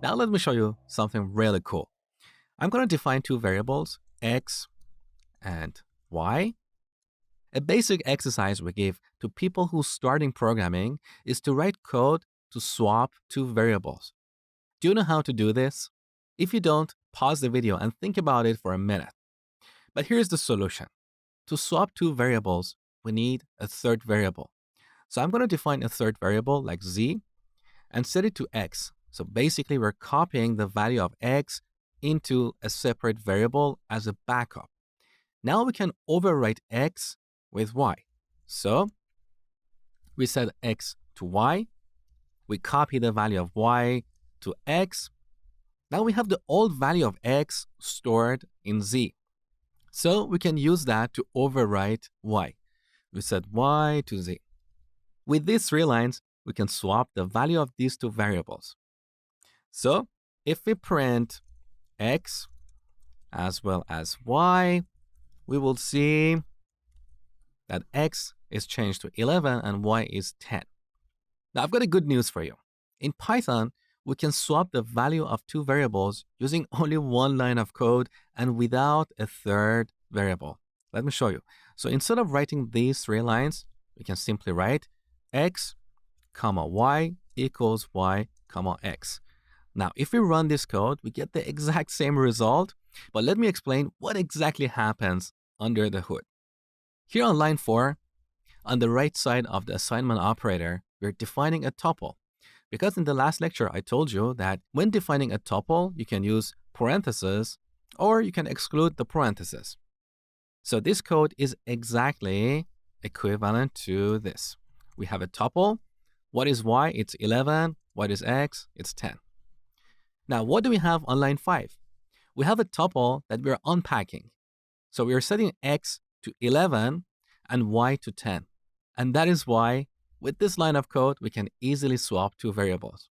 Now let me show you something really cool. I'm going to define two variables, x and y. A basic exercise we give to people who starting programming is to write code to swap two variables. Do you know how to do this? If you don't, pause the video and think about it for a minute. But here's the solution. To swap two variables, we need a third variable. So I'm going to define a third variable like z and set it to x. So basically, we're copying the value of x into a separate variable as a backup. Now we can overwrite x with y. So we set x to y. We copy the value of y to x. Now we have the old value of x stored in z. So we can use that to overwrite y. We set y to z. With these three lines, we can swap the value of these two variables. So if we print x as well as y, we will see that x is changed to 11 and y is 10. Now I've got a good news for you. In Python, we can swap the value of two variables using only one line of code and without a third variable. Let me show you. So instead of writing these three lines, we can simply write x, comma y equals y, comma x. Now, if we run this code, we get the exact same result, but let me explain what exactly happens under the hood. Here on line 4, on the right side of the assignment operator, we're defining a tuple. Because in the last lecture, I told you that when defining a tuple, you can use parentheses or you can exclude the parentheses. So this code is exactly equivalent to this. We have a tuple. What is y? It's 11. What is x? It's 10. Now, what do we have on line 5? We have a tuple that we're unpacking. So we are setting x to 11 and y to 10. And that is why, with this line of code, we can easily swap two variables.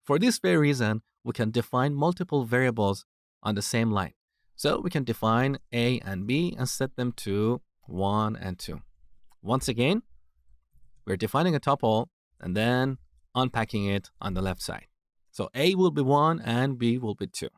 For this very reason, we can define multiple variables on the same line. So we can define a and b and set them to 1 and 2. Once again, we're defining a tuple and then unpacking it on the left side. So a will be 1 and b will be 2.